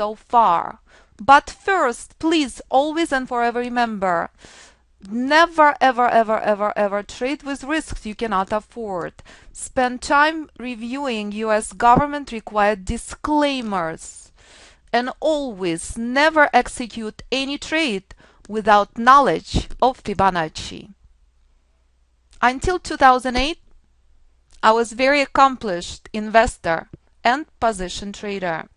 so far. But first, please always and forever remember, never ever ever ever ever trade with risks you cannot afford. Spend time reviewing US government required disclaimers. And always never execute any trade without knowledge of Fibonacci. Until 2008, I was very accomplished investor and position trader.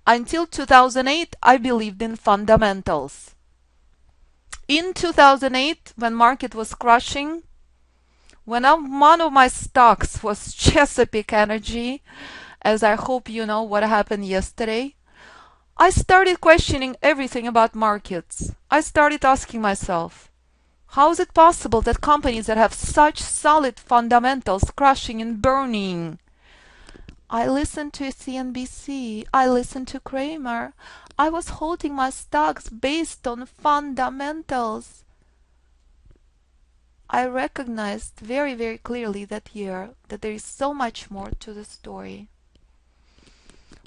Until 2008, I believed in fundamentals. In 2008, when market was crashing, when one of my stocks was Chesapeake Energy, as I hope you know what happened yesterday, I started questioning everything about markets. I started asking myself, how is it possible that companies that have such solid fundamentals crashing and burning? I listened to CNBC, I listened to Kramer. I was holding my stocks based on fundamentals. I recognized very, very clearly that year that there is so much more to the story.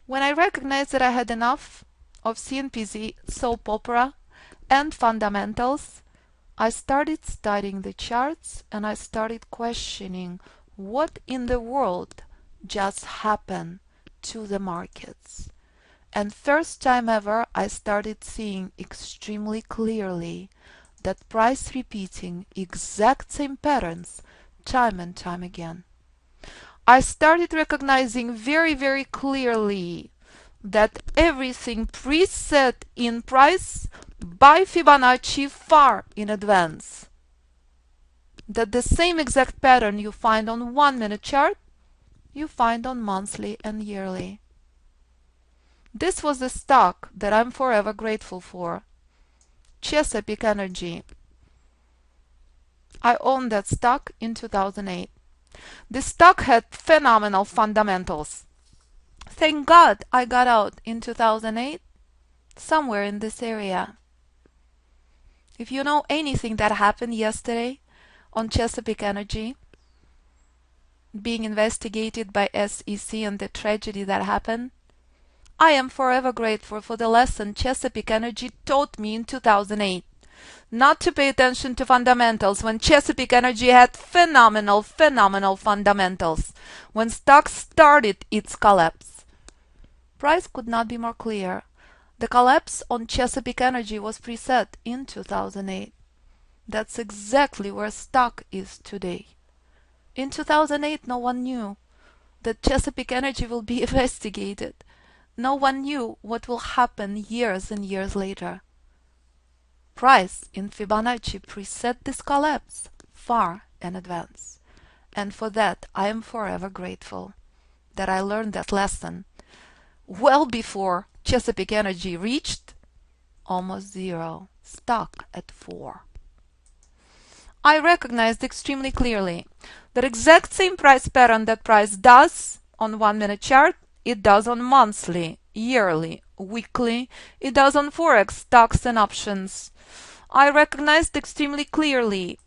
When I recognized that I had enough of CNBC soap opera and fundamentals, I started studying the charts and I started questioning what in the world just happened to the markets. And first time ever, I started seeing extremely clearly that price repeating exact same patterns time and time again. I started recognizing very, very clearly that everything preset in price by Fibonacci far in advance. That the same exact pattern you find on 1 minute chart, you find on monthly and yearly. This was the stock that I'm forever grateful for. Chesapeake Energy. I owned that stock in 2008. The stock had phenomenal fundamentals. Thank God I got out in 2008, somewhere in this area. If you know anything that happened yesterday on Chesapeake Energy, being investigated by SEC and the tragedy that happened, I am forever grateful for the lesson Chesapeake Energy taught me in 2008. Not to pay attention to fundamentals when Chesapeake Energy had phenomenal fundamentals. When stock started its collapse, price could not be more clear. The collapse on Chesapeake Energy was preset in 2008. That's exactly where stock is today. In 2008, no one knew that Chesapeake Energy will be investigated. No one knew what will happen years and years later. Price in Fibonacci preset this collapse far in advance. And for that, I am forever grateful that I learned that lesson well before Chesapeake Energy reached almost zero, stock at 4. I recognized extremely clearly that exact same price pattern that price does on 1 minute chart, it does on monthly, yearly, weekly, it does on Forex, stocks and options. I recognized extremely clearly,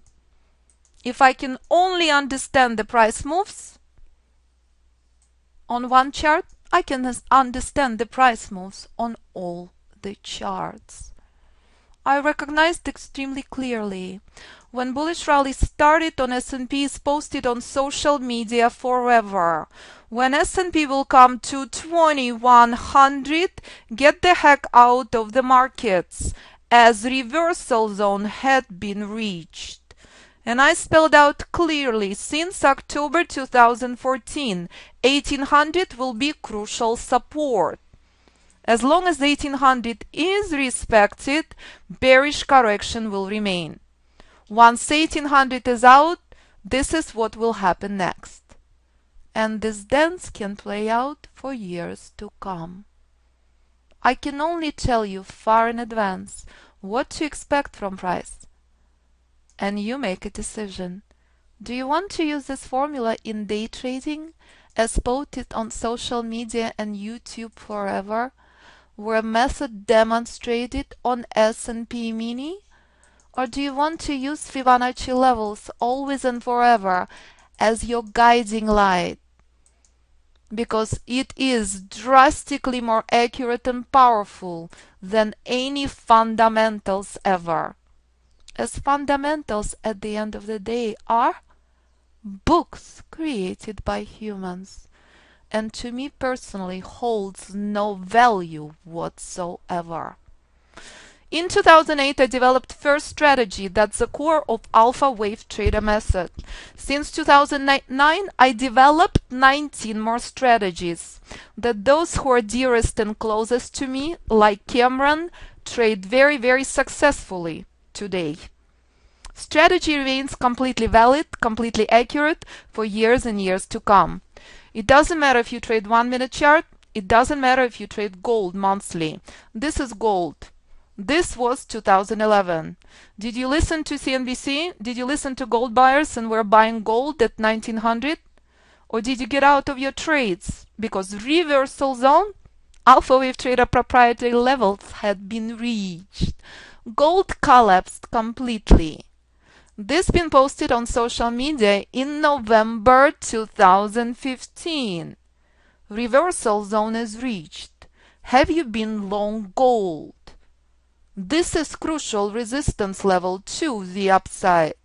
if I can only understand the price moves on one chart, I can understand the price moves on all the charts. I recognized extremely clearly when bullish rally started on S&P is posted on social media forever. When S&P will come to 2100, get the heck out of the markets, as reversal zone had been reached. And I spelled out clearly, since October 2014, 1800 will be crucial support. As long as 1800 is respected, bearish correction will remain. Once 1800 is out, this is what will happen next. And this dance can play out for years to come. I can only tell you far in advance what to expect from price. And you make a decision. Do you want to use this formula in day trading, as posted on social media and YouTube forever, where a method demonstrated on S&P Mini? Or do you want to use Fibonacci levels always and forever as your guiding light? because it is drastically more accurate and powerful than any fundamentals ever. As fundamentals at the end of the day are books created by humans, and to me personally holds no value whatsoever. In 2008, I developed first strategy that's the core of alpha wave trader method. Since 2009, I developed 19 more strategies that those who are dearest and closest to me, like Cameron, trade very, very successfully today. Strategy remains completely valid, completely accurate for years and years to come. It doesn't matter if you trade 1 minute chart. It doesn't matter if you trade gold monthly. This is gold. This was 2011. Did you listen to CNBC? Did you listen to gold buyers and were buying gold at 1900? Or did you get out of your trades because reversal zone, alpha wave trader proprietary levels had been reached? Gold collapsed completely. This been posted on social media in November 2015. Reversal zone is reached. Have you been long gold? This is crucial resistance level to the upside.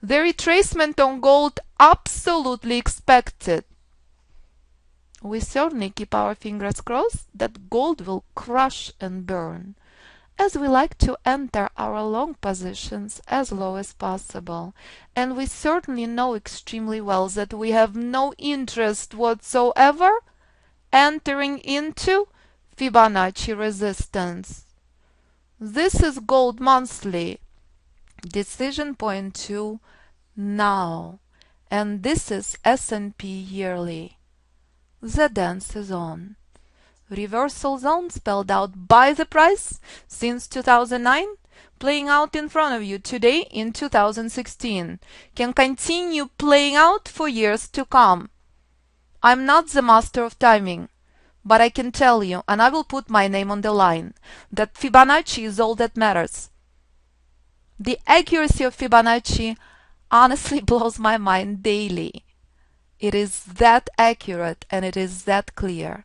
The retracement on gold absolutely expected. We certainly keep our fingers crossed that gold will crush and burn, as we like to enter our long positions as low as possible. And we certainly know extremely well that we have no interest whatsoever entering into Fibonacci resistance. This is gold monthly, decision point 2 now, and this is S&P yearly. The dance is on. Reversal zone spelled out by the price since 2009, playing out in front of you today in 2016, can continue playing out for years to come. I'm not the master of timing, but I can tell you, and I will put my name on the line, that Fibonacci is all that matters. The accuracy of Fibonacci honestly blows my mind daily. It is that accurate and it is that clear.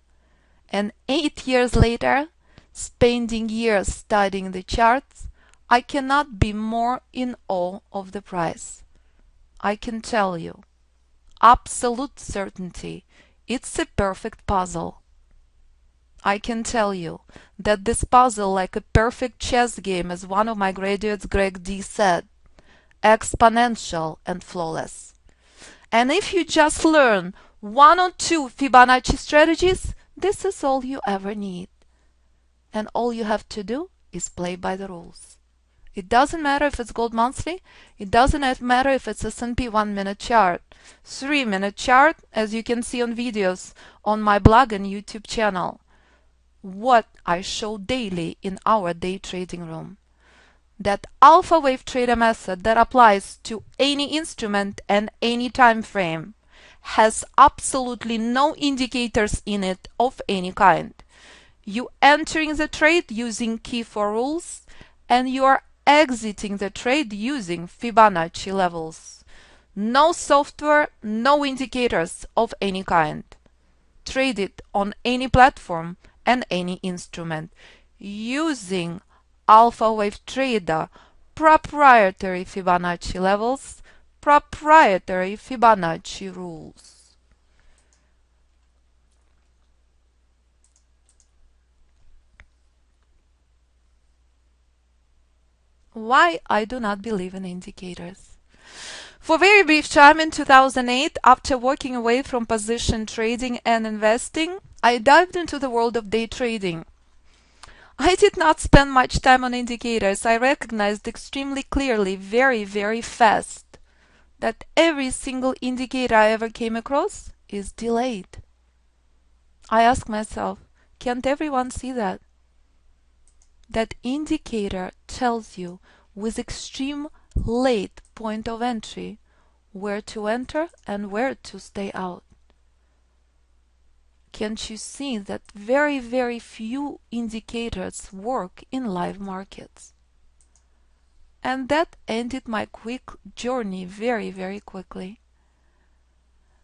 And 8 years later, spending years studying the charts, I cannot be more in awe of the price. I can tell you, absolute certainty, it's a perfect puzzle. I can tell you that this puzzle, like a perfect chess game, as one of my graduates, Greg D, said, exponential and flawless. And if you just learn 1 or 2 Fibonacci strategies, this is all you ever need. And all you have to do is play by the rules. It doesn't matter if it's gold monthly. It doesn't matter if it's S&P 1 minute chart, 3 minute chart, as you can see on videos on my blog and YouTube channel. What I show daily in our day trading room. That alpha wave trader method that applies to any instrument and any time frame has absolutely no indicators in it of any kind. You entering the trade using key 4 rules, and you are exiting the trade using Fibonacci levels. No software, no indicators of any kind. Trade it on any platform and any instrument using alpha wave trader proprietary Fibonacci levels, proprietary Fibonacci rules. Why I do not believe in indicators? For a very brief time in 2008, after walking away from position trading and investing, I dived into the world of day trading. I did not spend much time on indicators. I recognized extremely clearly, very, very fast, that every single indicator I ever came across is delayed. I asked myself, can't everyone see that? That indicator tells you with extreme late point of entry where to enter and where to stay out. Can't you see that very, very few indicators work in live markets? And that ended my quick journey very, very quickly.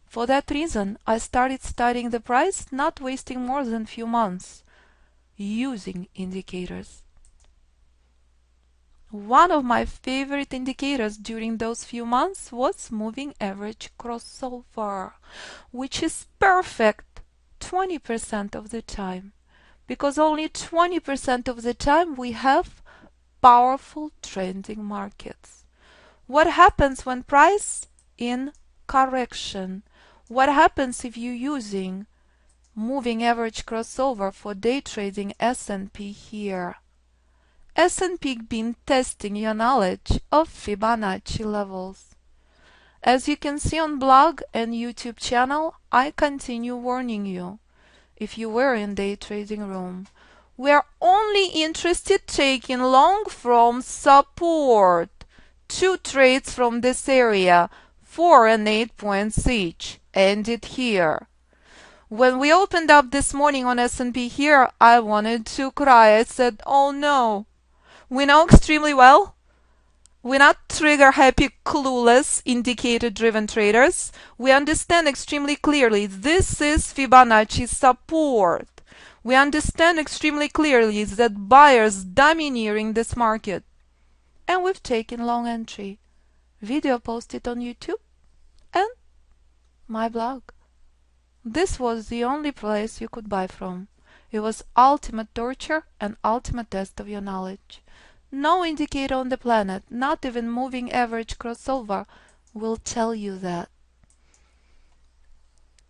For that reason, I started studying the price, not wasting more than few months using indicators. One of my favorite indicators during those few months was moving average crossover, which is perfect 20% of the time, because only 20% of the time we have powerful trending markets. What happens when price in correction? What happens if you're using moving average crossover for day trading S&P here? S&P been testing your knowledge of Fibonacci levels. As you can see on blog and YouTube channel, I continue warning you. If you were in day trading room, we are only interested taking long from support. 2 trades from this area, 4 and 8 points each, ended here. When we opened up this morning on S&P here, I wanted to cry. I said, oh no. We know extremely well we're not trigger happy, clueless, indicator driven traders. We understand extremely clearly this is Fibonacci support. We understand extremely clearly that buyers domineering this market. And we've taken long entry. Video posted on YouTube and my blog. This was the only place you could buy from. It was ultimate torture and ultimate test of your knowledge. No indicator on the planet, not even moving average crossover, will tell you that.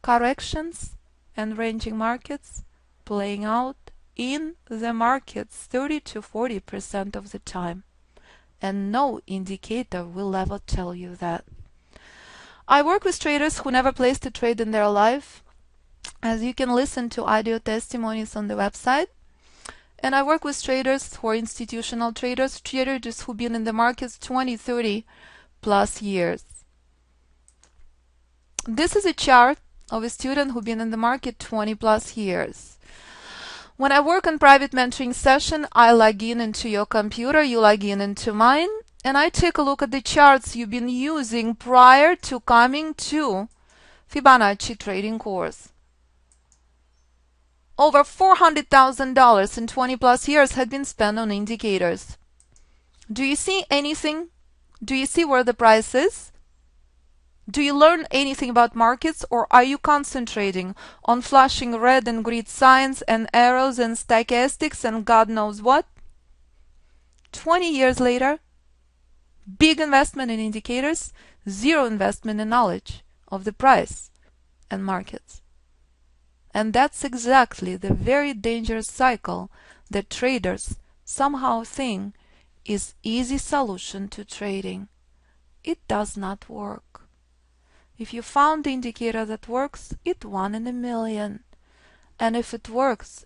Corrections and ranging markets playing out in the markets 30 to 40% of the time. And no indicator will ever tell you that. I work with traders who never placed a trade in their life, as you can listen to audio testimonies on the website. And I work with traders who are institutional traders, traders who've been in the markets 20, 30 plus years. This is a chart of a student who's been in the market 20 plus years. When I work on private mentoring session, I log in into your computer, you log in into mine, and I take a look at the charts you've been using prior to coming to Fibonacci trading course. Over $400,000 in 20 plus years had been spent on indicators. Do you see anything? Do you see where the price is? Do you learn anything about markets, or are you concentrating on flashing red and green signs and arrows and stochastics and God knows what? 20 years later, big investment in indicators, zero investment in knowledge of the price and markets. And that's exactly the very dangerous cycle that traders somehow think is easy solution to trading. It does not work. If you found the indicator that works, it 1 in a million. And if it works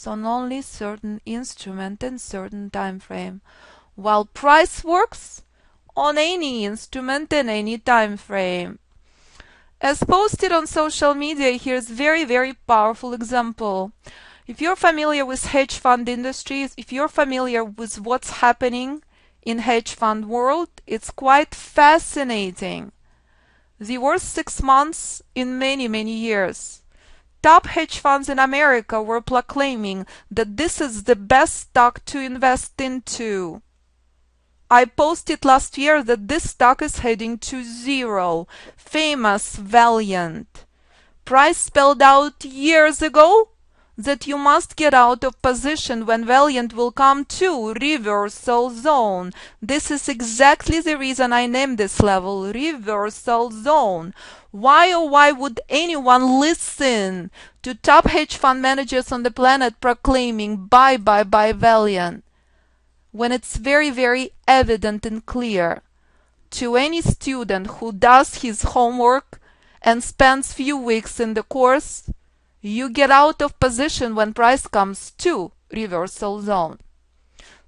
on only certain instrument and certain time frame, while price works on any instrument and any time frame. As posted on social media, here's very, very powerful example. If you're familiar with hedge fund industries, if you're familiar with what's happening in hedge fund world, it's quite fascinating. The worst 6 months in many, many years. Top hedge funds in America were proclaiming that this is the best stock to invest into. I posted last year that this stock is heading to zero. Famous Valiant. Price spelled out years ago that you must get out of position when Valiant will come to reversal zone. This is exactly the reason I named this level reversal zone. Why, oh why would anyone listen to top hedge fund managers on the planet proclaiming buy Valiant, when it's very, very evident and clear to any student who does his homework and spends few weeks in the course? You get out of position when price comes to reversal zone.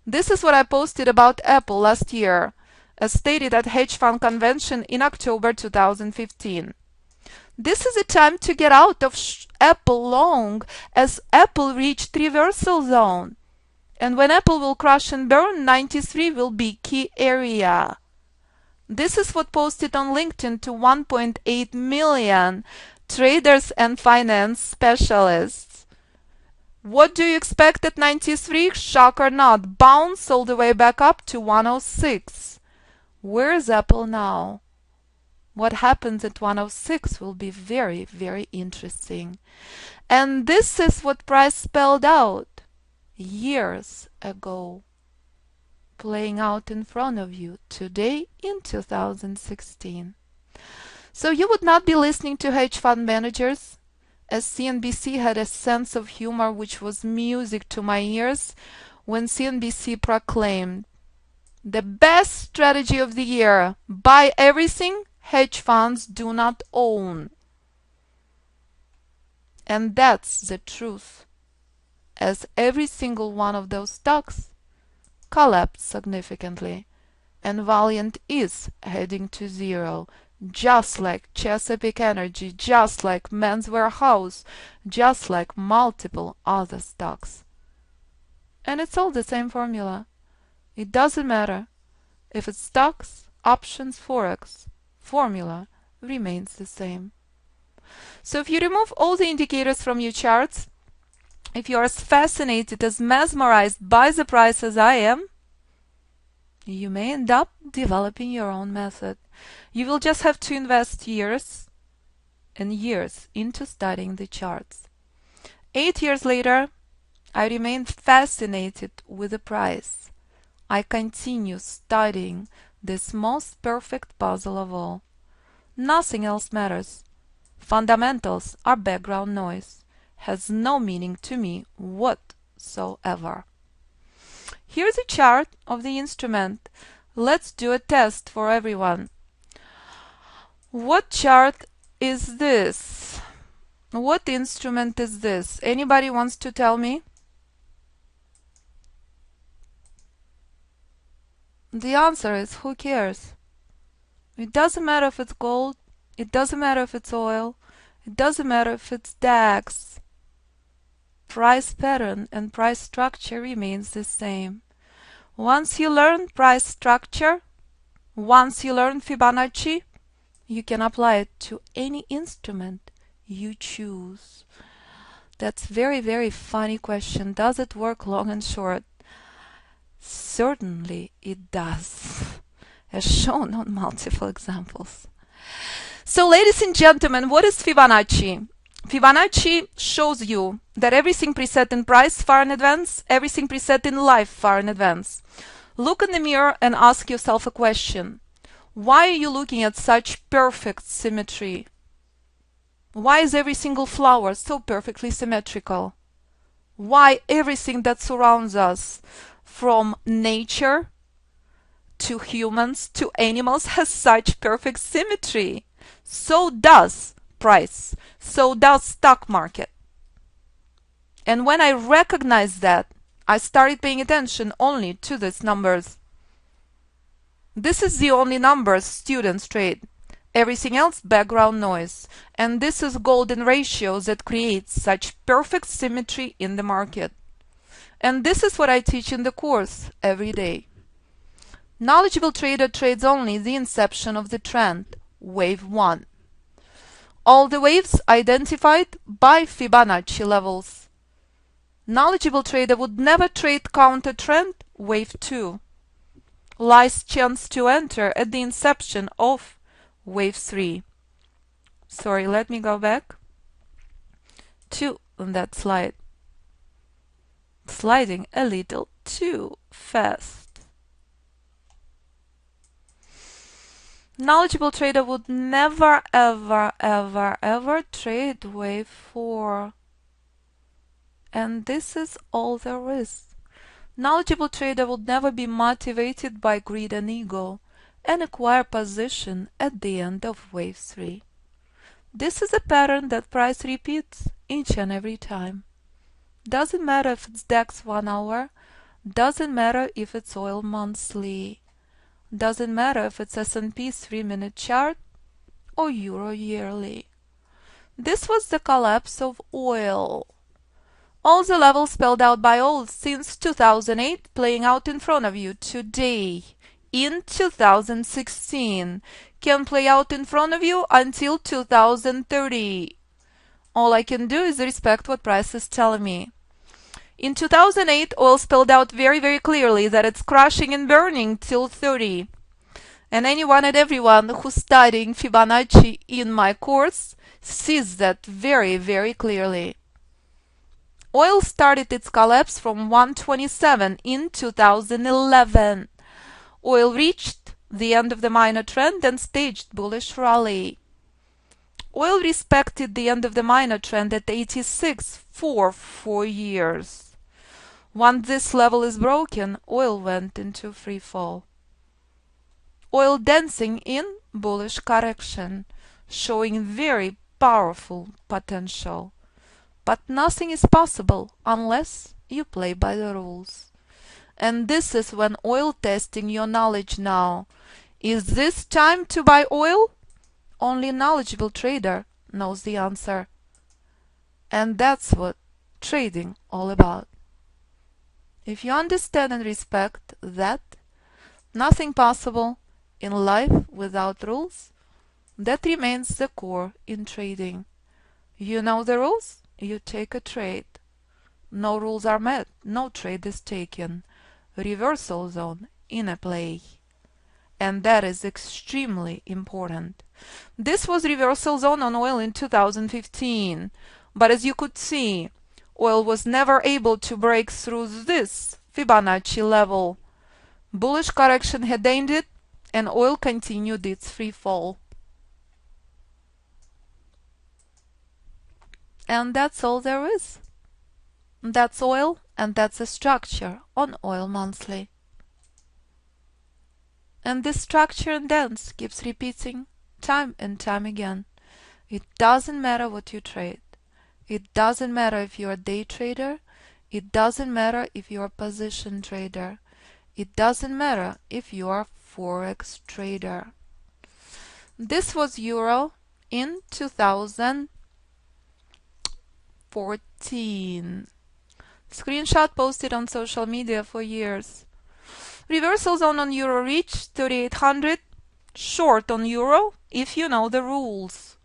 This is what I posted about Apple last year, as stated at Hedge Fund Convention in October 2015. This is a time to get out of Apple long, as Apple reached reversal zone. And when Apple will crash and burn, 93 will be key area. This is what posted on LinkedIn to 1.8 million traders and finance specialists. What do you expect at 93? Shock or not? Bounce all the way back up to 106. Where is Apple now? What happens at 106 will be very, very interesting. And this is what price spelled out years ago, playing out in front of you today in 2016. So you would not be listening to hedge fund managers, as CNBC had a sense of humor which was music to my ears when CNBC proclaimed, the best strategy of the year, buy everything hedge funds do not own. And that's the truth, as every single one of those stocks collapsed significantly, and Valiant is heading to zero, just like Chesapeake Energy, just like Men's Warehouse, just like multiple other stocks. And it's all the same formula. It doesn't matter if it's stocks, options, forex, formula remains the same. So if you remove all the indicators from your charts, if you are as fascinated, as mesmerized by the price as I am, you may end up developing your own method. You will just have to invest years and years into studying the charts. 8 years later, I remain fascinated with the price. I continue studying this most perfect puzzle of all. Nothing else matters. Fundamentals are background noise. Has no meaning to me whatsoever. Here's a chart of the instrument. Let's do a test for everyone. What chart is this? What instrument is this? Anybody wants to tell me? The answer is who cares? It doesn't matter if it's gold, it doesn't matter if it's oil, it doesn't matter if it's DAX. Price pattern and price structure remains the same. Once you learn price structure, once you learn Fibonacci, you can apply it to any instrument you choose. That's very, very funny question. Does it work long and short? Certainly it does, as shown on multiple examples. So ladies and gentlemen, what is Fibonacci? Fibonacci shows you that everything preset in price far in advance, everything preset in life far in advance. Look in the mirror and ask yourself a question. Why are you looking at such perfect symmetry? Why is every single flower so perfectly symmetrical? Why everything that surrounds us, from nature to humans to animals, has such perfect symmetry? So does price. So does stock market. And when I recognized that, I started paying attention only to these numbers. This is the only numbers students trade. Everything else background noise. And this is golden ratio that creates such perfect symmetry in the market. And this is what I teach in the course every day. Knowledgeable trader trades only the inception of the trend, wave 1. All the waves identified by Fibonacci levels. Knowledgeable trader would never trade counter trend, wave 2. Last chance to enter at the inception of wave 3. Sorry, let me go back to that slide. Sliding a little too fast. Knowledgeable trader would never ever trade wave 4. And this is all there is. Knowledgeable trader would never be motivated by greed and ego and acquire position at the end of wave 3. This is a pattern that price repeats each and every time. Doesn't matter if it's DAX 1 hour, doesn't matter if it's oil monthly, doesn't matter if it's S&P 3-minute chart or Euro yearly. This was the collapse of oil. All the levels spelled out by oil since 2008 playing out in front of you today in 2016 can play out in front of you until 2030. All I can do is respect what price is telling me. In 2008, oil spelled out very, very clearly that it's crashing and burning till 30. And anyone and everyone who's studying Fibonacci in my course sees that very, very clearly. Oil started its collapse from 127 in 2011. Oil reached the end of the minor trend and staged bullish rally. Oil respected the end of the minor trend at 86 for 4 years. Once this level is broken, oil went into free fall. Oil dancing in bullish correction, showing very powerful potential. But nothing is possible unless you play by the rules. And this is when oil testing your knowledge now. Is this time to buy oil? Only a knowledgeable trader knows the answer. And that's what trading all about. If you understand and respect that, nothing possible in life without rules, that remains the core in trading. You know the rules? You take a trade. No rules are met, no trade is taken. Reversal zone in a play. And that is extremely important. This was reversal zone on oil in 2015. But as you could see, oil was never able to break through this Fibonacci level. Bullish correction had ended and oil continued its free fall. And that's all there is. That's oil, and that's the structure on Oil Monthly. And this structure and dance keeps repeating time and time again. It doesn't matter what you trade. It doesn't matter if you're a day trader. It doesn't matter if you're a position trader. It doesn't matter if you are a forex trader. This was Euro in 2014. Screenshot posted on social media for years. Reversal zone on Euro reached 3800. Short on Euro if you know the rules.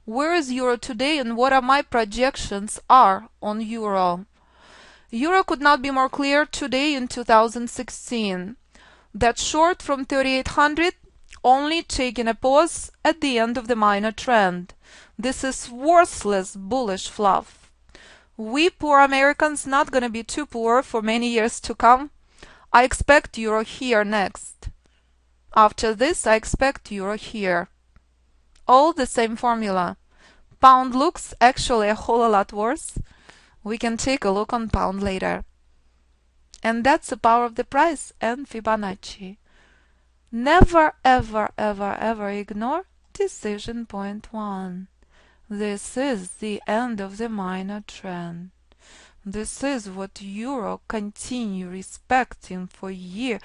Where is Euro today and what are my projections are on Euro? Euro could not be more clear today in 2016. That short from 3800 only taking a pause at the end of the minor trend. This is worthless bullish fluff. We poor Americans not gonna be too poor for many years to come. I expect Euro here next. After this, I expect Euro here. All the same formula. Pound looks actually a whole lot worse. We can take a look on pound later. And that's the power of the price and Fibonacci. Never, ever, ever, ever ignore decision point 1. This is the end of the minor trend. This is what Euro continue respecting for year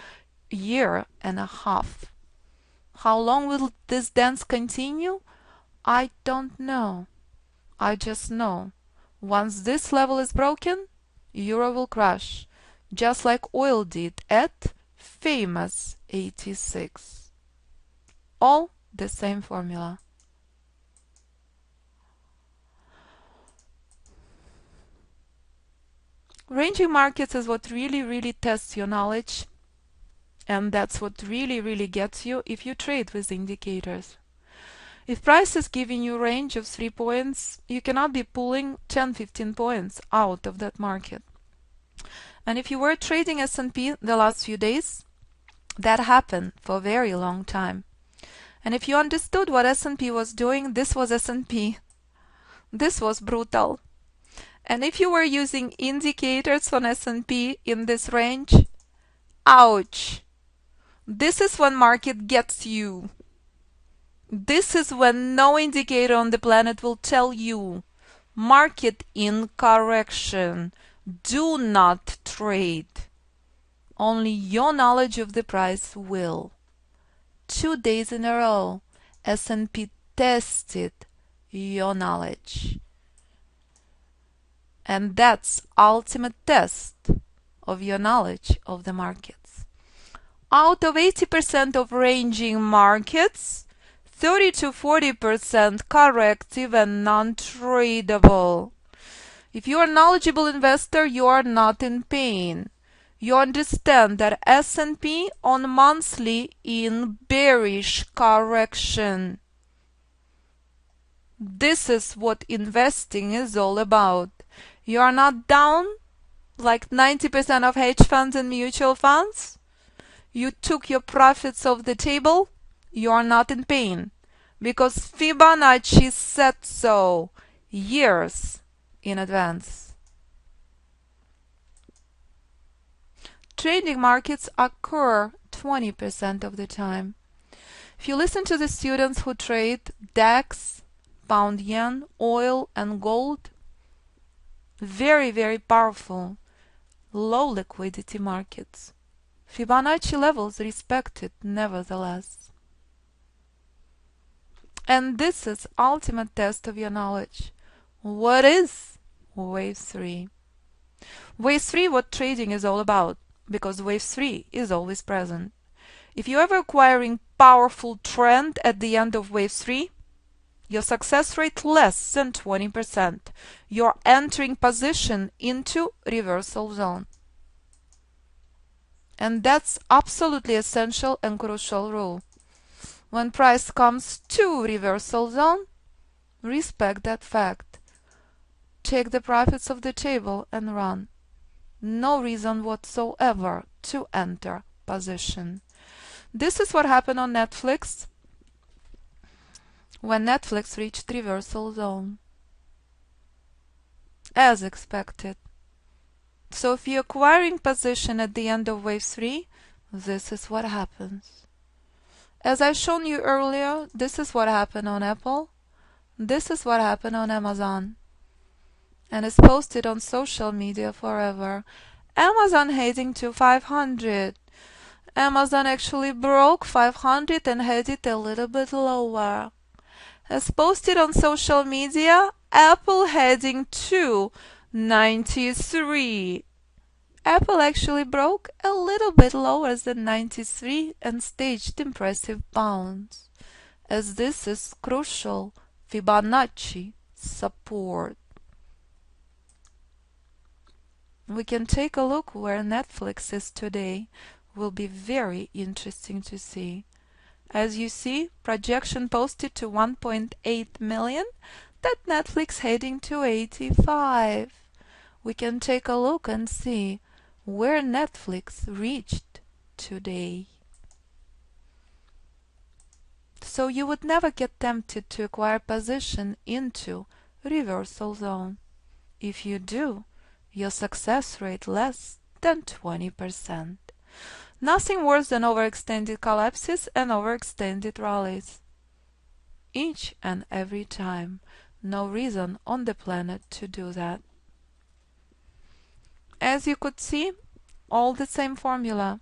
and a half. How long will this dance continue? I don't know. I just know once this level is broken, Euro will crash, just like oil did at famous 86. All the same formula. Ranging markets is what really tests your knowledge, and that's what really gets you if you trade with indicators. If price is giving you a range of 3 points, you cannot be pulling 10-15 points out of that market. And if you were trading S&P the last few days, that happened for a very long time. And if you understood what S&P was doing, this was S&P. This was brutal. And if you were using indicators on S&P in this range, ouch! This is when market gets you. This is when no indicator on the planet will tell you market in correction. Do not trade. Only your knowledge of the price will. 2 days in a row, S&P tested your knowledge. And that's ultimate test of your knowledge of the markets. Out of 80% of ranging markets, 30 to 40% corrective and non-tradable. If you are a knowledgeable investor, you are not in pain. You understand that S&P on monthly in bearish correction. This is what investing is all about. You are not down like 90% of hedge funds and mutual funds. You took your profits off the table. You are not in pain because Fibonacci said so years in advance. Trading markets occur 20% of the time. If you listen to the students who trade DAX, pound yen, oil and gold, very, very powerful, low liquidity markets. Fibonacci levels respected nevertheless. And this is ultimate test of your knowledge. What is Wave 3? Wave 3, what trading is all about, because Wave 3 is always present. If you're ever acquiring powerful trend at the end of Wave 3, your success rate less than 20%. You're entering position into reversal zone. And that's absolutely essential and crucial rule. When price comes to reversal zone, respect that fact. Take the profits off the table and run. No reason whatsoever to enter position. This is what happened on Netflix when Netflix reached reversal zone. As expected. So if you're acquiring position at the end of Wave 3, this is what happens. As I've shown you earlier, this is what happened on Apple. This is what happened on Amazon. And it's posted on social media forever. Amazon heading to 500. Amazon actually broke 500 and headed a little bit lower. As posted on social media, Apple heading to 93. Apple actually broke a little bit lower than 93 and staged impressive bounce, as this is crucial Fibonacci support. We can take a look where Netflix is today. Will be very interesting to see. As you see, projection posted to 1.8 million, that Netflix heading to 85. We can take a look and see where Netflix reached today. So you would never get tempted to acquire position into reversal zone. If you do, your success rate less than 20%. Nothing worse than overextended collapses and overextended rallies. Each and every time. No reason on the planet to do that. As you could see, all the same formula.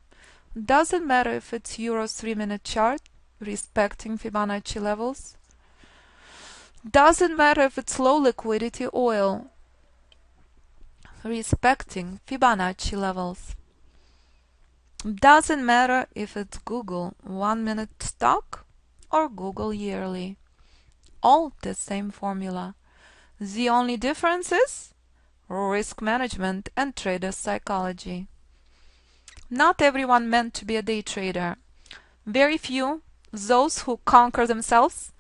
Doesn't matter if it's Euro's 3-minute chart, respecting Fibonacci levels. Doesn't matter if it's low liquidity oil, respecting Fibonacci levels. Doesn't matter if it's Google 1-minute stock or Google yearly. All the same formula. The only difference is risk management and trader psychology. Not everyone meant to be a day trader. Very few, those who conquer themselves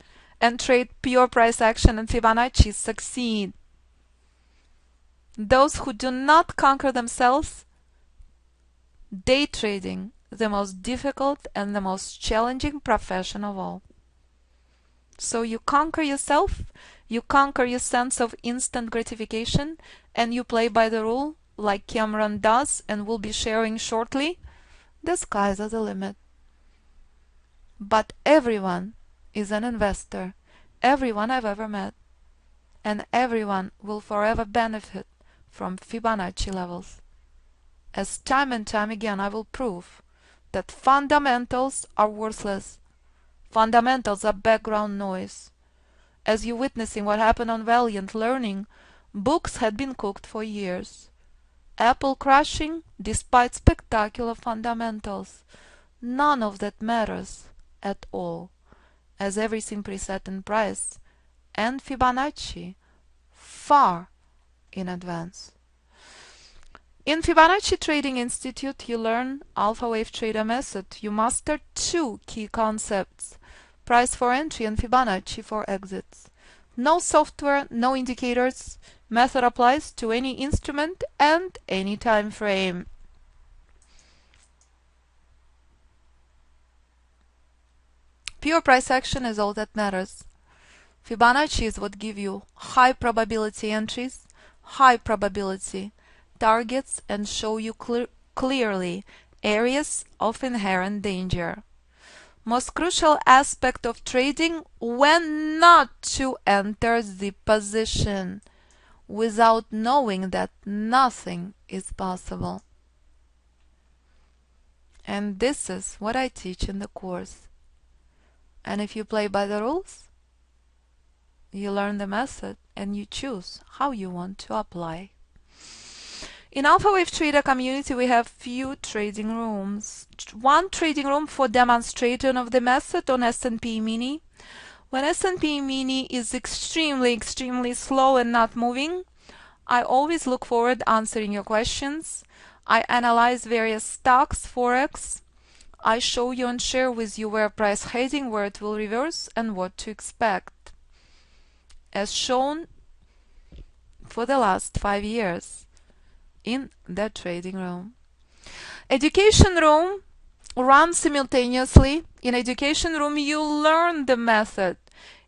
and trade pure price action and Fibonacci, succeed. Those who do not conquer themselves, day trading, the most difficult and the most challenging profession of all. So you conquer yourself, you conquer your sense of instant gratification, and you play by the rule like Cameron does and will be sharing shortly. The skies are the limit. But everyone is an investor, everyone I've ever met, and everyone will forever benefit from Fibonacci levels. As time and time again I will prove that fundamentals are worthless. Fundamentals are background noise. As you're witnessing what happened on Valiant Learning, books had been cooked for years. Apple crashing despite spectacular fundamentals. none of that matters at all, as everything preset in price and Fibonacci far in advance. In Fibonacci Trading Institute, you learn Alpha Wave Trader method. You master two key concepts: price for entry and Fibonacci for exits. No software, no indicators. Method applies to any instrument and any time frame. Pure price action is all that matters. Fibonacci is what gives you high probability entries, high probability targets, and show you clearly areas of inherent danger. Most crucial aspect of trading: when not to enter the position without knowing that nothing is possible. And this is what I teach in the course. And if you play by the rules, you learn the method and you choose how you want to apply. In Alpha Wave Trader community, we have few trading rooms. One trading room for demonstration of the method on S&P Mini. When S&P Mini is extremely slow and not moving, I always look forward answering your questions. I analyze various stocks, forex. I show you and share with you where price heading, where it will reverse, and what to expect, as shown for the last 5 years in the trading room. Education room runs simultaneously. In education room, you learn the method.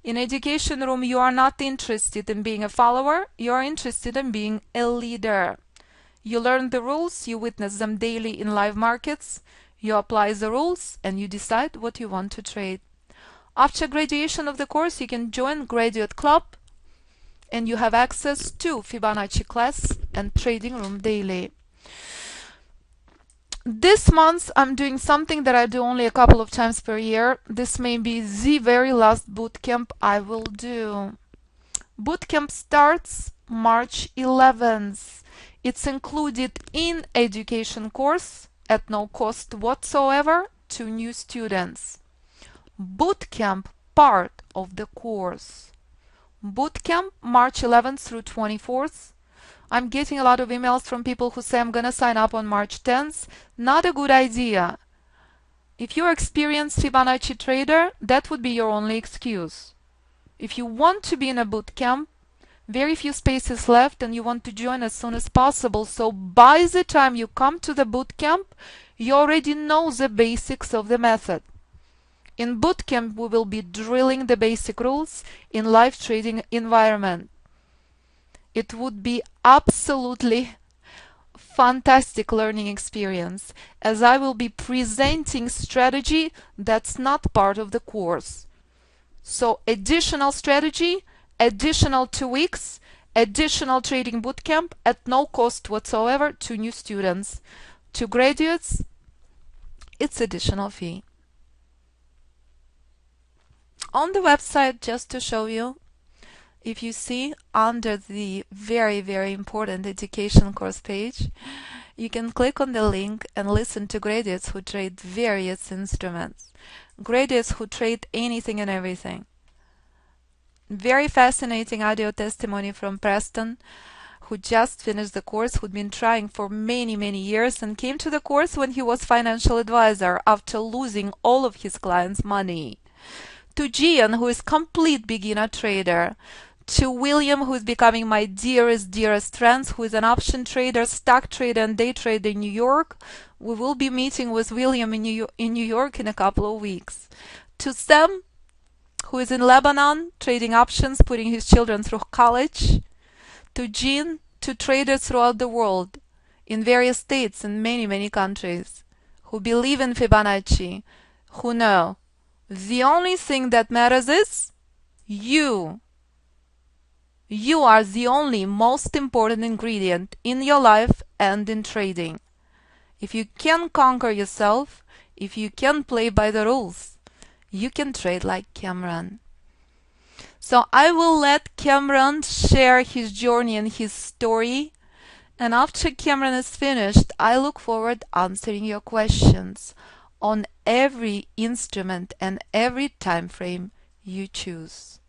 In education room, you are not interested in being a follower, you are interested in being a leader. You learn the rules, you witness them daily in live markets, you apply the rules, and you decide what you want to trade. After graduation of the course, you can join Graduate Club, and you have access to Fibonacci class and trading room daily. This month I'm doing something that I do only a couple of times per year. This may be the very last bootcamp I will do. Bootcamp starts March 11th. It's included in education course at no cost whatsoever to new students. Bootcamp part of the course. Bootcamp March 11th through 24th. I'm getting a lot of emails from people who say I'm gonna sign up on March 10th. Not a good idea. If you're an experienced Fibonacci trader, that would be your only excuse. If you want to be in a bootcamp, very few spaces left and you want to join as soon as possible, so by the time you come to the bootcamp, you already know the basics of the method. In bootcamp, we will be drilling the basic rules in live trading environment. It would be absolutely fantastic learning experience, as I will be presenting strategy that's not part of the course. So additional strategy, additional 2 weeks, additional trading bootcamp at no cost whatsoever to new students. To graduates, it's additional fee. On the website, just to show you, if you see under the very important education course page, you can click on the link and listen to graduates who trade various instruments. Graduates who trade anything and everything. Very fascinating audio testimony from Preston, who just finished the course, who'd been trying for many years and came to the course when he was financial advisor after losing all of his clients' money. To Gian, who is complete beginner trader. To William, who is becoming my dearest friend, who is an option trader, stock trader, and day trader in New York. We will be meeting with William in New York in a couple of weeks. To Sam, who is in Lebanon, trading options, putting his children through college. To Jean, to traders throughout the world, in various states and many countries, who believe in Fibonacci, who know the only thing that matters is you. You are the only most important ingredient in your life and in trading. If you can conquer yourself, if you can play by the rules, you can trade like Cameron. So I will let Cameron share his journey and his story. And after Cameron is finished, I look forward to answering your questions. on every instrument and every time frame you choose.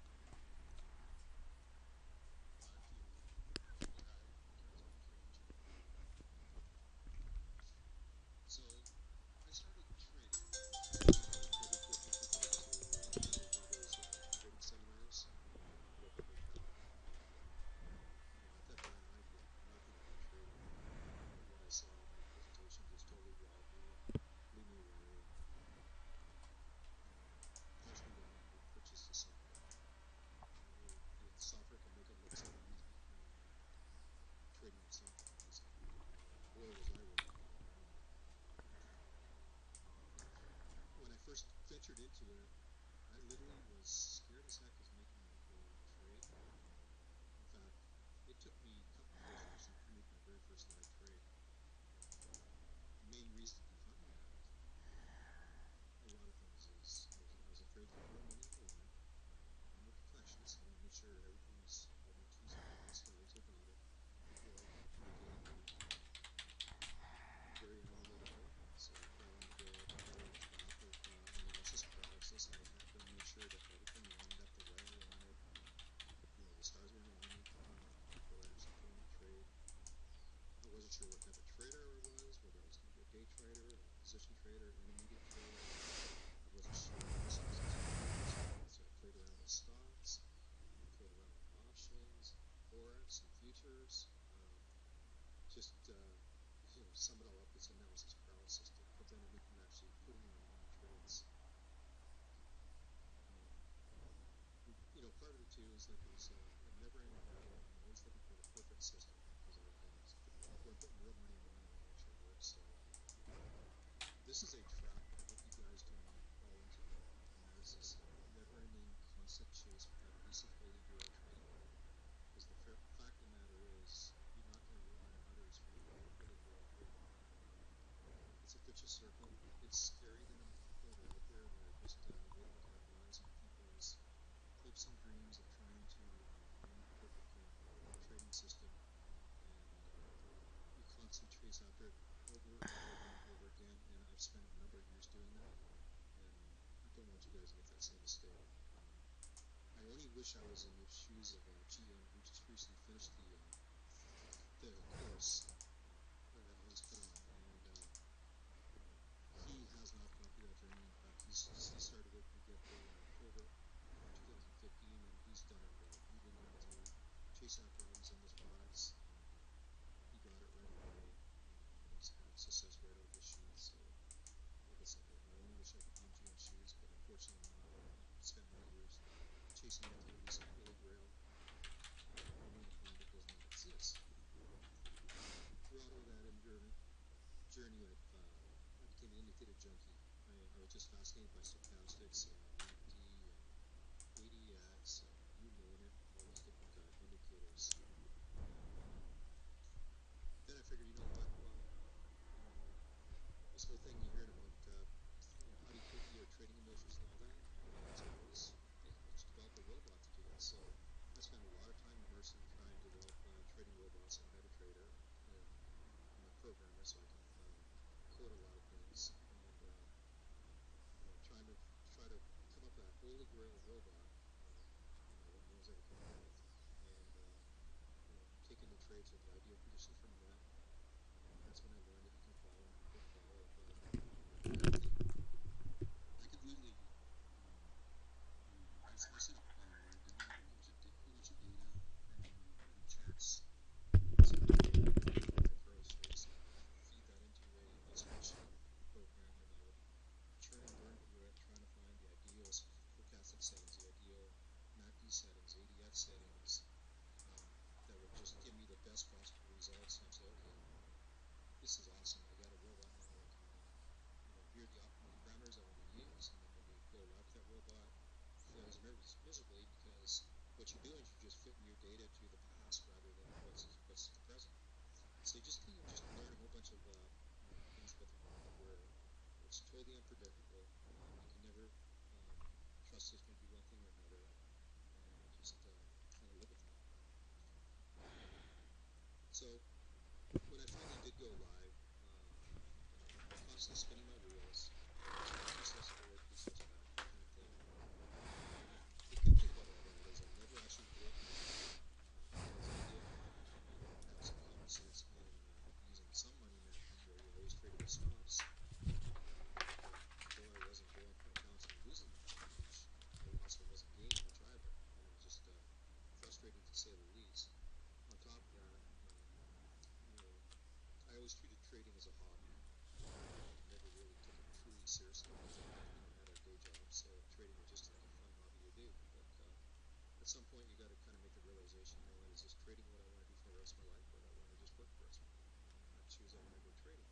rest of my life, or I want to just work for the rest of my life. And I choose I want to go trading.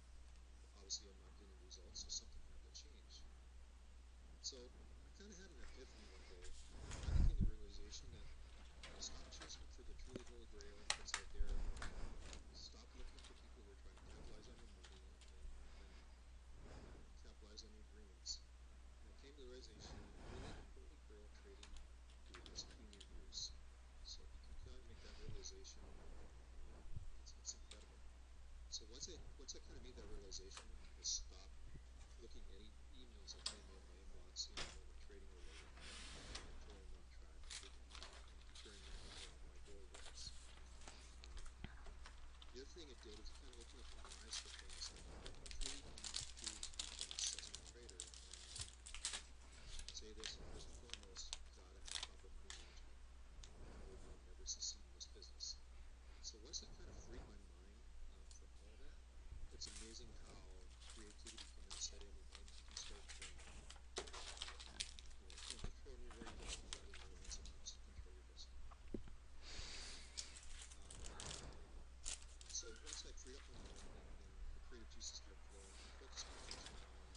Obviously, I'm not getting results, so something had to change. So I kind of had an epiphany one day. I finally came to the realization that stop chasing for the truly holy grail that's out there. Stop looking for people who are trying to capitalize on your money and capitalize on your dreams. And I came to the realization that really the holy grail of trading lies between your ears. So if you can kind of make that realization, it's incredible. So once I kind of made that realization, I stopped looking at any emails that came in my inbox, that were trading related, and throwing them off track and deterring me from what my goal was. The other thing it did is it kind of opened up my eyes to things like if you truly want to become a successful trader, I'll say this, first and foremost, you've got to have proper money management, or you'll never succeed in this business. So once I kind of freed my mind from all that, it's amazing how creativity can then set in and you can start throwing anywhere you go. You've got to know ins and outs to control your destiny. So once I freed up my mind and the creative juices started flowing, I focused my attention on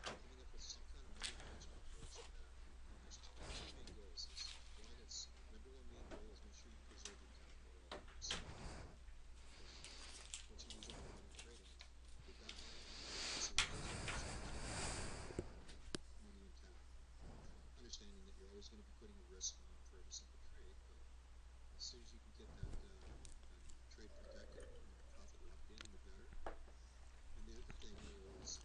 coming up with some kind of money management approach that there's two main goals. One, its number one main goal is make sure you preserve your capital at all times. Because once you lose all your money in trading, you're done. So you always want to make sure you keep that money intact. Understanding that you're always going to be putting a risk on for every single trade, but as soon as you can get that trade protected and that profit locked in, the better. And the other thing is,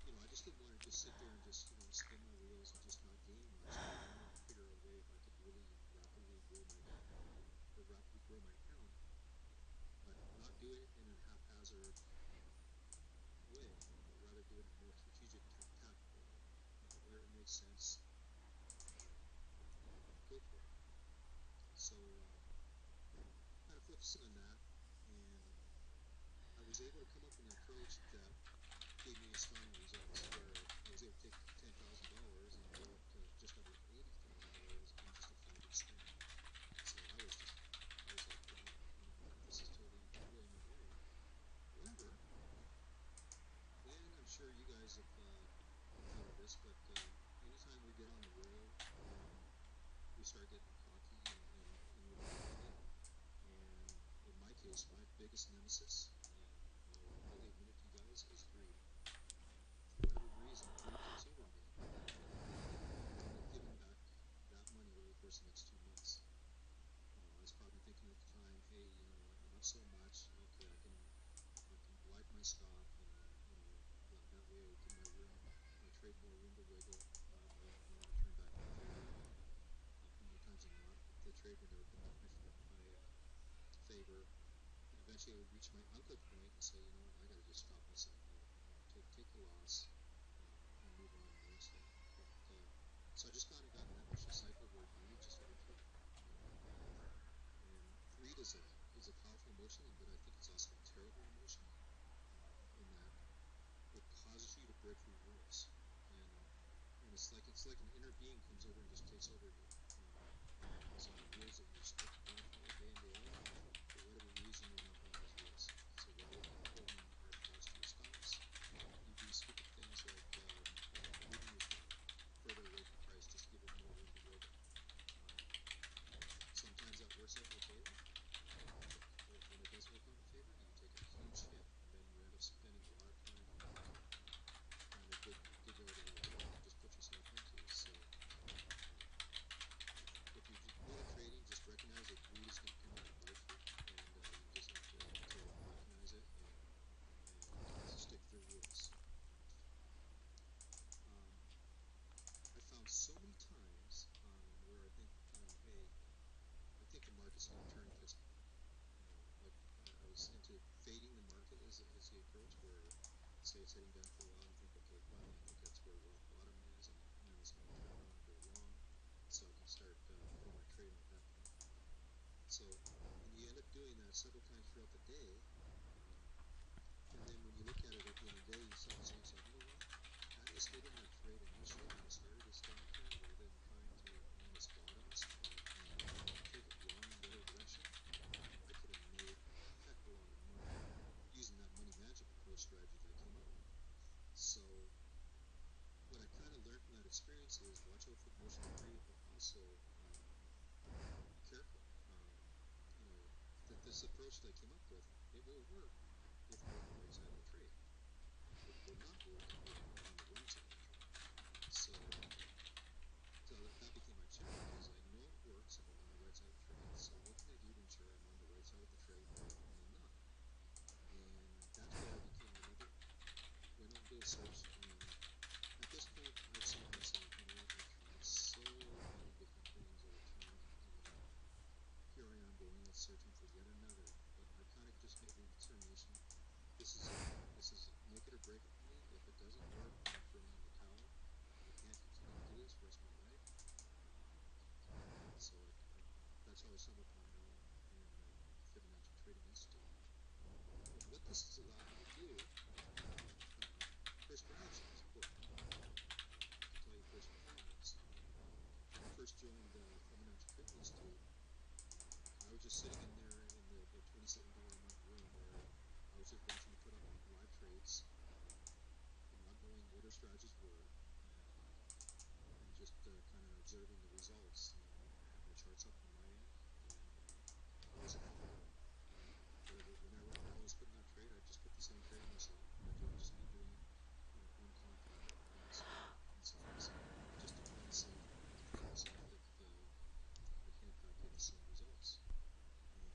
I just didn't want to just sit there and just spin my wheels and just not gain much. I wanted to figure out a way if I could really rapidly grow my account, but not do it in a haphazard way, but rather do it in a more strategic, tactical way. Where it makes sense, go for it. So kind of focusing on that, and I was able to come up with an approach that gave me astounding results, where I was able to take $10,000 and grow it to just under $80,000 in just a 5-day span. So I was like, wow, this is totally blowing me away. However, then I'm sure you guys have encountered this, but anytime we get on a roll, we start getting cocky and overconfident. And in my case, my biggest nemesis, and I'll fully admit it to you guys, is greed. For whatever reason, greed takes over me, and I end up giving back that money over the course of the next 2 months. I was probably thinking at the time, hey, I'm up so much, okay, I can widen my stop, and that way I give my trade more room to wiggle when I turn back in favor. More times than not, the trade would never come back my favor. And eventually I would reach my uncle point and say, you know what, I got to just stop myself now. Take the loss and move on to the next thing. But so I just kind of got in that vicious cycle where greed just overtook me. And greed is a powerful emotion, but I think it's also a terrible emotion in that it causes you to break your rules. And it's like an inner being comes over and just takes over you. And those are the rules that you're going to follow day in, day out. For whatever reason, you're not following those rules. So rather than holding hard fast to your stops, you do stupid things like moving your stop further away from price just to give it more room to wiggle. Sometimes that works out in your favor. But when it doesn't work out in your favor, you take a huge hit, and then you end up spending a lot of time trying to dig out of the hole you just put yourself into. So if you're new to trading, just recognize that greed is going to come out and bite you, and you just have to recognize it and stick to the rules. I found so many times where I think, hey, I think the market's going to turn against me. Like I was into fading the market as the approach, where say it's heading down for a while, and you think, okay, finally, I think that's where rock bottom is, and it's going to turn around and go long, so I can start putting my trade on at that point. So, and you end up doing that several times throughout the day, and then when you look at it at the end of the day, you say to yourself, you know what? I just stayed in that trade initially when it started this downturn, rather than trying to find its bottoms and take it long in the other direction. emotion-free, but also careful. That this approach that I came up with, it will work if we're on the right side of the trade. It will not work if we're on the wrong side of the trade. So, that became my challenge. Is I know it works if I'm on the right side of the trade. So what can I do to ensure I'm on the right side of the trade when I'm not? And that's where I became another. Went out and did a search, and at this point, I've seen myself. I've tried so many different things over time, and here I am going out searching for yet another. But I kind of just made the determination: this is it. This is make it or break it for me. If it doesn't work, I'm throwing in the towel. I can't continue to do this for the rest of my life. So that's how I stumbled upon Alan and the Fibonacci Trading Institute. But what this has allowed me to do, first strategies work. I can tell you first and foremost. When I first joined the Fibonacci Trading Institute, I was just sitting in there in the $27 a month room where I was just watching them put up live trades, not knowing what their strategies were, and just kind of observing the results. I had my charts up on my end, and I wasn't following. Whenever Al was putting that trade, I'd just put the same trade on myself. I'd just be doing, one contract in suffice, just to try and see for myself if I can't get the same results. And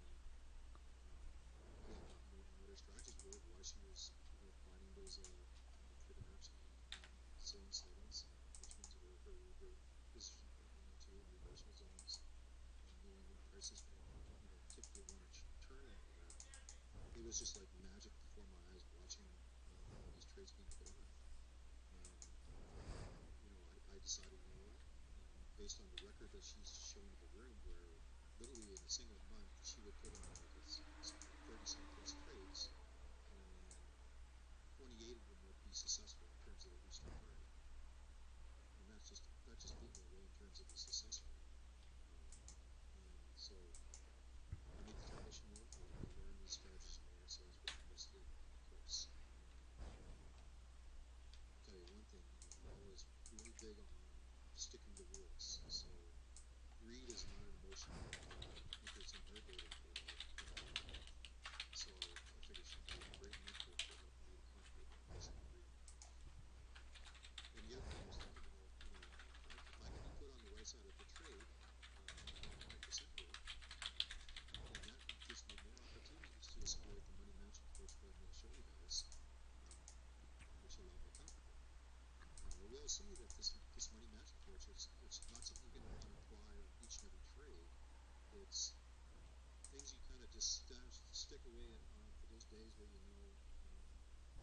again, not knowing what her strategies were, why she was, finding those Fibonacci zone settings, which ones were her position pointing into reversal zones, and knowing when prices would, typically want to turn into that. It was just like magic before my eyes watching all these trades being put on. And, I decided, what? Based on the record that she's showing in the room, where literally in a single month she would put on like 30 some plus trades, and 28 of them would be successful in terms of the Eastern target. And that just blew me away in terms of the success rate. And so I made the determination, I'll learn these strategies from AMZN with the course. And I'll tell you one thing, Al is really big on sticking to rules. So greed is not an emotion that I think it's inherently with Al. So I figured she'd be a great mentor for helping me to conquer emotional greed. And the other thing I was thinking, if I can be put on the right side of the trade, at 100% work, then that gives me more opportunities to exploit the money management approach that I'm going to show you guys, which allow me to conquer it. Now, we all see that this money management approach, it's not something you're going to want to apply on each and every trade. It's things you kind of just stick away on for those days where hey,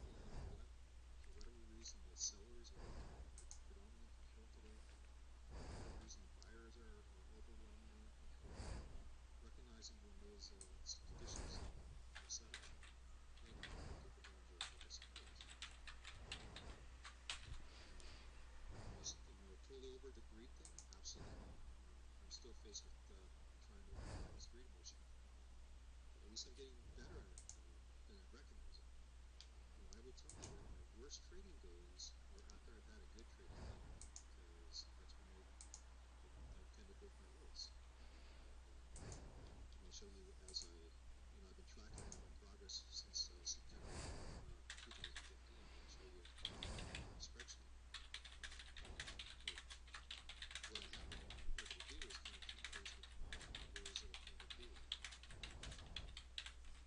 you know what? For whatever reason, the sellers are predominantly in control today. For whatever reason, the buyers are overwhelmingly in control. Recognizing when those conditions are such, then you can take advantage of the support. Totally over the greed thing? Absolutely. I'm still faced with trying to overcome this greed emotion. But at least I'm getting better at it than I recognize it. I will tell you that my worst trading days are after I've had a good trading day, because that's when I tend to break my rules. And I'll show you as I've been tracking all my progress since September 2015. I'll show you a spreadsheet. What I haven't been able to do is kind of keep pace with the rules that I've come to do.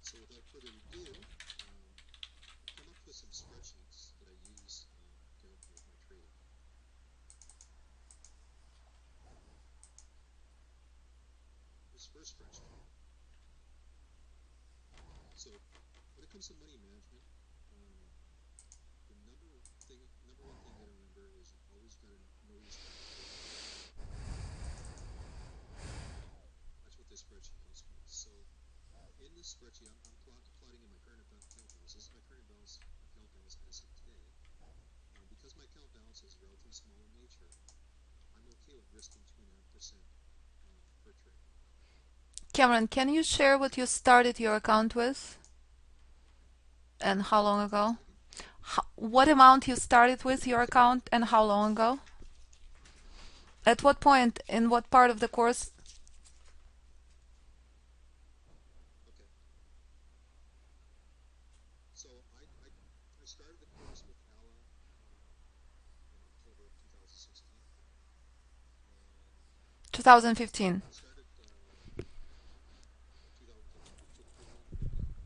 So without further ado, I've come up with some spreadsheets that I use to help me with my trading. This first spreadsheet. So when it comes to money management, the number one thing you got to remember is you always got to know your strategy. That's what this spreadsheet helps me with. So in this spreadsheet, I'm plotting in my current account balance. This is my current account balance as of today. Because my account balance is relatively small in nature, I'm okay with risking 2.5% per trade. Cameron, can you share what you started your account with and how long ago? What amount you started with your account and how long ago? At what point, in what part of the course? Okay. So I started the course with ALA in October of 2016, and 2015. I started 2015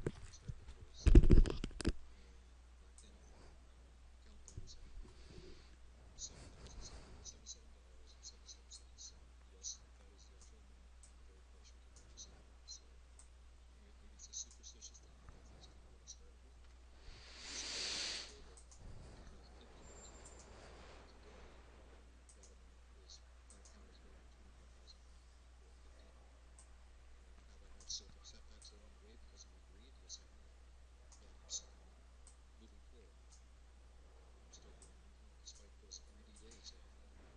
when I started the course, and back then I think my account balance had $7,777.77. Yes, that is the actual amount. I'm very partial to numbers, so maybe it's a superstitious thing, but that's kind of what I started with. So in October of 2015, today that amount is that account is valued at 25,450. Have I had setbacks along the way because of my greed? Yes, I have. But moving forward, I'm still growing my account despite those greedy days that I've had.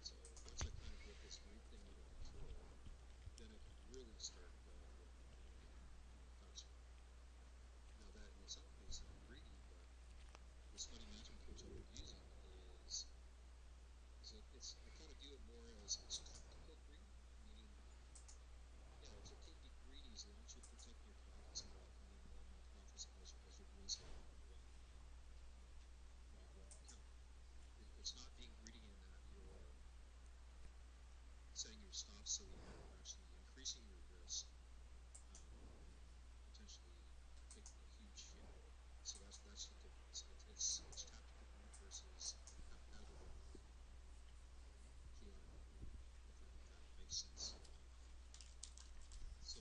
So once I kind of get this greed thing under control, then I can really start growing faster. Now that in itself may sound greedy, but this money management approach I've been using it's I kind of view it more as it's tactical greed, meaning yeah, it's okay to be greedy as long as you're protecting your profits and locking in more and more profits as you're doing so along the way when you're growing your account. It's not being greedy in that you're setting your stops so you're actually increasing your risk and potentially taking a huge hit. So that's the difference. It's tactical greed versus haphazard chaotic greed, if that makes sense. So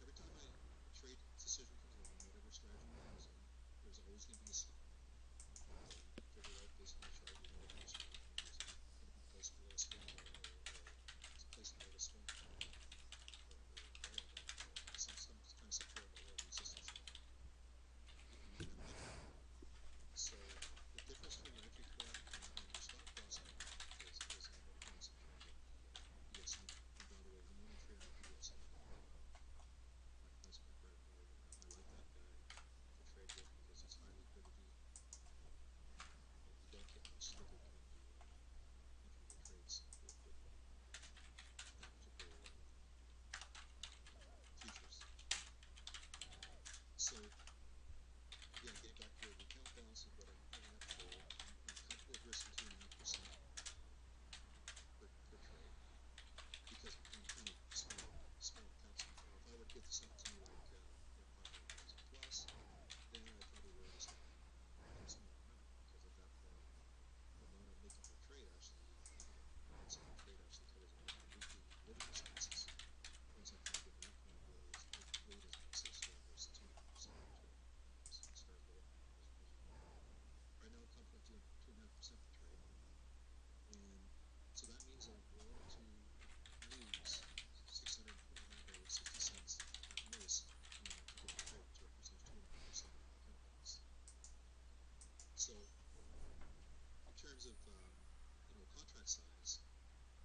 every time a trade decision comes along, whatever strategy you're using, there's always going to be a stop. You figure it out based on the chart. You know what the issue is. Is it going to be placed below a swing low, or is it placed above a swing high, or whatever, some kind of support level or resistance level. You can have an entry point. So the difference between your entry point and your stop loss point is a number of points in terms of BSM. And by the way, when you want to trade on a BSM, that's my bread and butter. I like that guy to trade with because it's high liquidity, and you don't get much slippage when you enter your trades with that particular futures. So again, getting back to the account balance of what I'm pulling up today, I'm comfortable with risking 2.5% per trade because I'm kind of small caps. If I were to get this up to like 500,000 plus, then I probably lower this down in a smaller amount because at that point the amount I'm making per trade actually, one single trade actually covers enough of my weekly living expenses. Once I kind of get to that point where it's weight is about 6 figures, 2.5% per trade start lowering as you go. Right now I'm comfortable doing 2.5% per trade, and so that means I'm going to lose $629.60 at most on that particular trade, which represents 2.5% of my account balance. So in terms of contract size,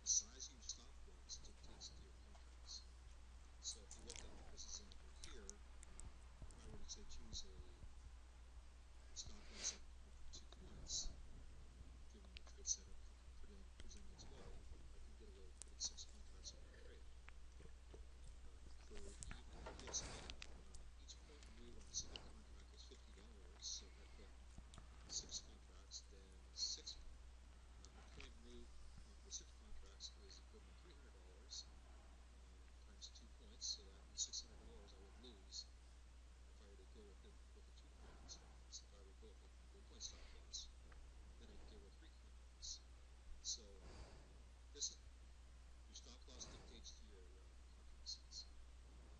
the size of your stop loss dictates to your contracts. So if you look at this example here, if I were to say choose a stop loss of 2 points, given the trade setup presented as well, I can get away with putting 6 contracts on that trade. For ESN, each point move on a single contract is $50. So if I put 6 contracts, then a point move for 6 contracts is equivalent to $300 times 2 points. So that means $600 I would lose if I were to go with a 2-point stop loss. If I were to go with a 1-point stop loss, then I can get away with 3 contracts. So this your stop loss dictates to your contract size. Um,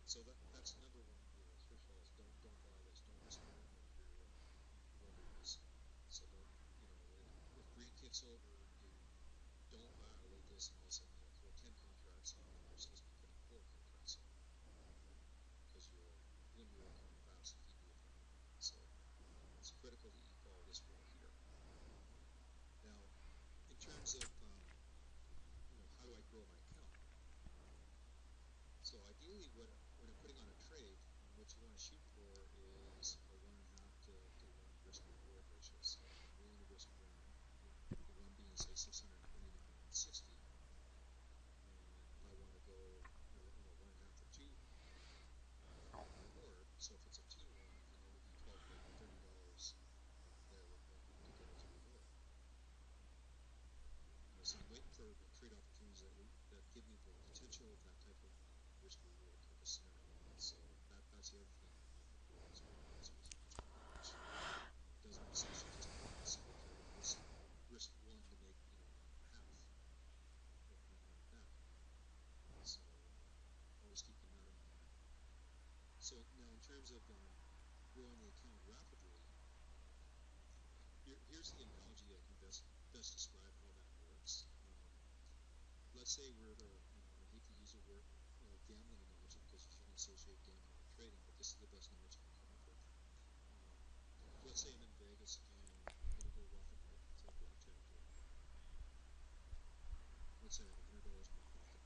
so that's number one rule. First of all, is don't buy this. Don't risk more than what your order is. So don't if greed takes over, you don't violate this and all of a sudden throw 10 contracts on when you're supposed to be putting 4 contracts on because you're when your account fast if you do it that way. So it's critical that you follow this rule here. Now, in terms of how do I grow my account? So ideally, when I'm putting on a trade, what you want to shoot for is a 1.5 to 1 risk reward ratio. So I'm willing to risk 1 for say 629.60, and I want to go, 1.5 or 2 or more. So if it's a 2 to 1, I can only be $12.30 there to get it to be lower. So I'm waiting for trade opportunities that give me the potential of that type of risk reward type of scenario. So that's the other thing I'm looking for as well as a trade, which doesn't essentially just mean a single trade of risk one to make half or anything like that. So always keeping that in mind. So now in terms of growing the account rapidly, here's the analogy I can best describe how that works. Let's say we're at I hate to use the word gambling analogy because you shouldn't associate gambling with trading, but this is the best analogy I can come up with. Let's say I'm in Vegas and I'm going to go rough and out and play blackjack here. Let's say I have $100 in my pocket.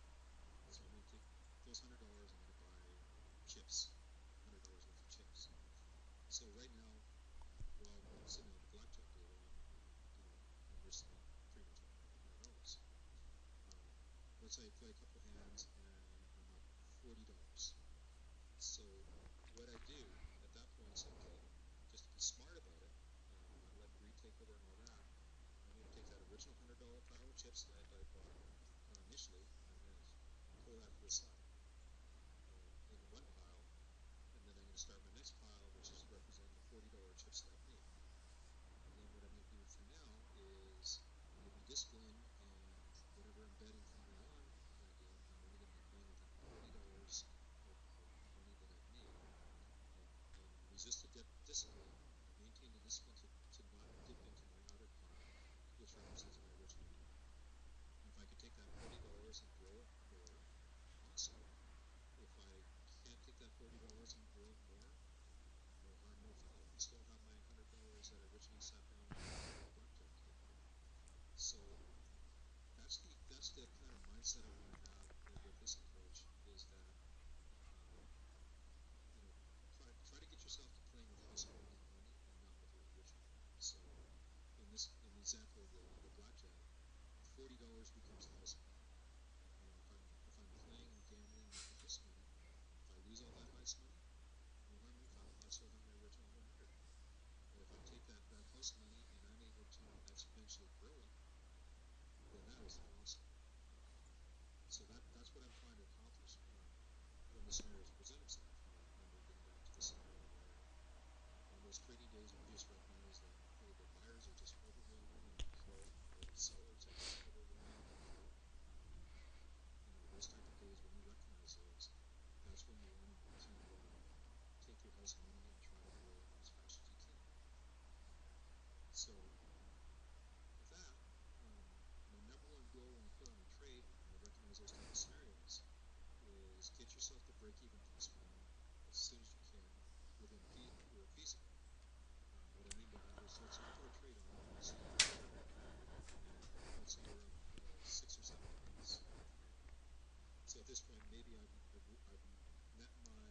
So I'm going to take those $100, I'm going to buy chips, $100 worth of chips. So right now, while I'm sitting on the blackjack table, I'm risking pretty much $100. Let's say I play a couple hands and I'm up $40. So what I do at that point is say, okay, just to be smart about it, not let greed take over and all that, I'm going to take that original $100 pile of chips that I bought initially, and I'm going to pull that to the side into one pile, and then I'm going to start my next pile, which is representing the $40 chips that I've made. And then what I'm going to do from now is I'm going to be disciplined, and whatever I'm betting from now on in that game, I'm only going to be playing within $40 of money that I've made, and resist the discipline, maintain the discipline to not dip into my other pile, which represents my original money. And if I could take that $40 and grow it more, awesome. If I can't take that $40 and grow it more, no harm, no foul. I still have my $100 that I originally sat down and played at the blackjack table. So that's the kind of mindset I want to have with this approach, is that try to get yourself to playing with house money and not with your original money. So in the example of the blackjack, $40 becomes house money. And if I'm playing and gambling with the house money, if I lose all that house money, no harm, no foul. I still have my original 100. But if I take that house money and I'm able to exponentially grow it, then that is awesome. So that's what I'm trying to accomplish when the scenarios present themselves. Remember, getting back to the scenario where on those trading days when you just recognize that the buyers are just overwhelmingly in control, or the sellers are just overwhelmingly in control. Those type of days when you recognize those, that's when you want to take your house money and try to grow it as fast as you can. So with that, my number one goal when you put on a trade and you recognize those type of scenarios is get yourself to break-even plus one as soon as you can where feasible. What I mean by that is, let's say you put a trade on and you see a market up, and let's say you're up 6 or 7 points in the trade. So at this point, maybe I've met my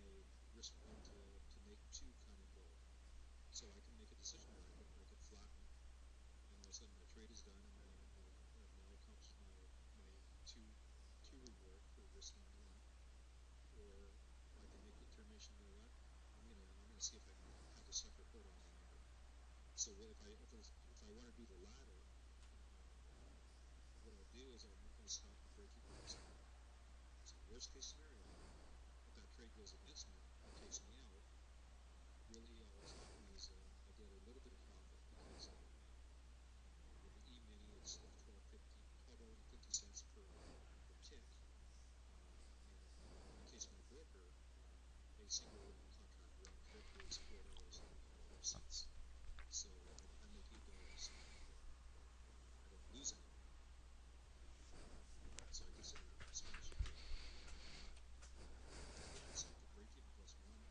risk one to make two kind of goal. So I can make a decision there. I could flatten, and all of a sudden my trade is done, and I've now accomplished my two reward for risking one. Or I can make the determination, you know what? I'm gonna see if I can have a sucker hold on longer. So if I want to do the latter, what I'll do is I'm going to stop at break-even plus one. So worst case scenario, if that trade goes against me and takes me out, really all that's happened is I get a little bit of profit because with the E-mini it's $12.50 per tick, and in the case of my broker, a single contract round trip is $4.95. So I make $8 there. I don't lose anything. So I consider that exponential growth. But if I can get myself to break even plus one,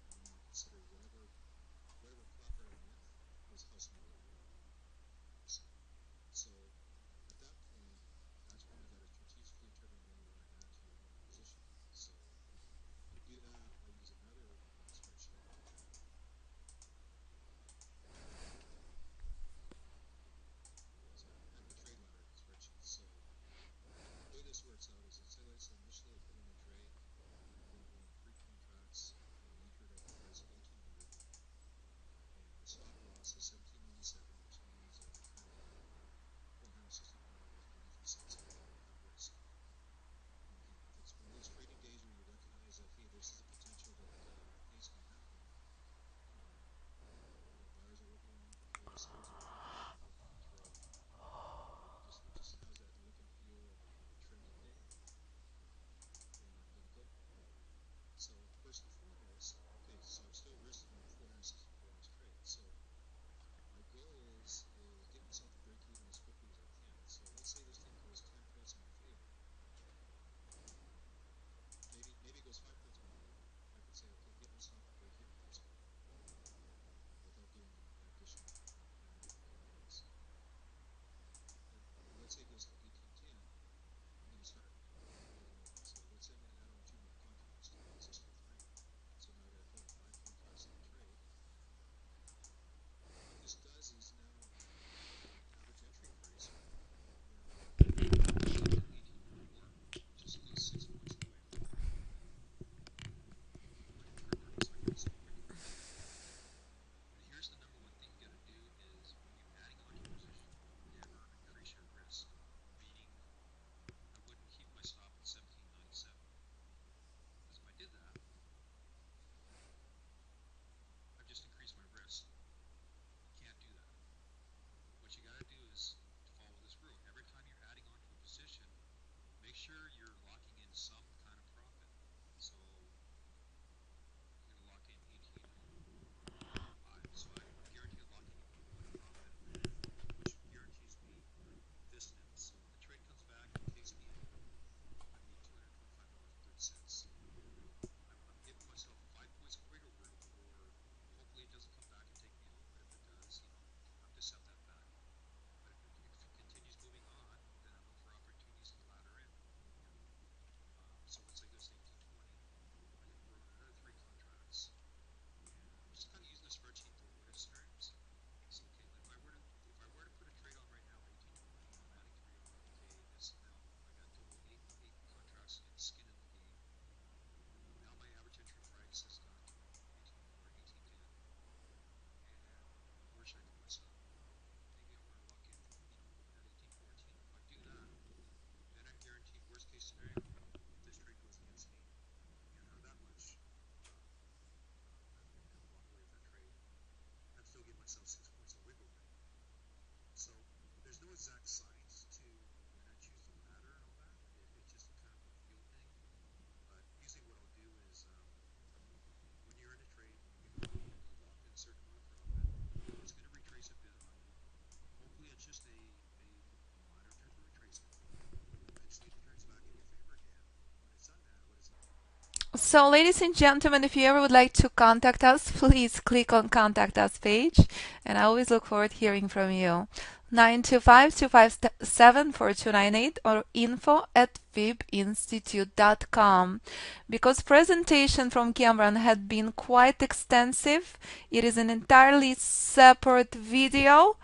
So, ladies and gentlemen, if you ever would like to contact us, please click on Contact Us page, and I always look forward to hearing from you. 925-257-4298 or info@fibinstitute.com. Because presentation from Cameron had been quite extensive, it is an entirely separate video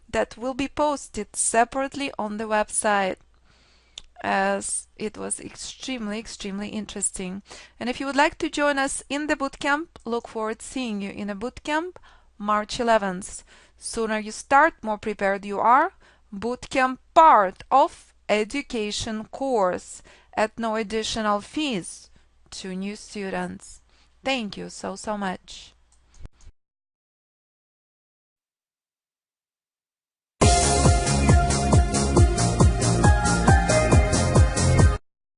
that will be posted separately on the website, as it was extremely interesting. And if you would like to join us in the bootcamp, look forward to seeing you in a bootcamp March 11th. Sooner you start, more prepared you are. Bootcamp part of education course at no additional fees to new students. Thank you so much.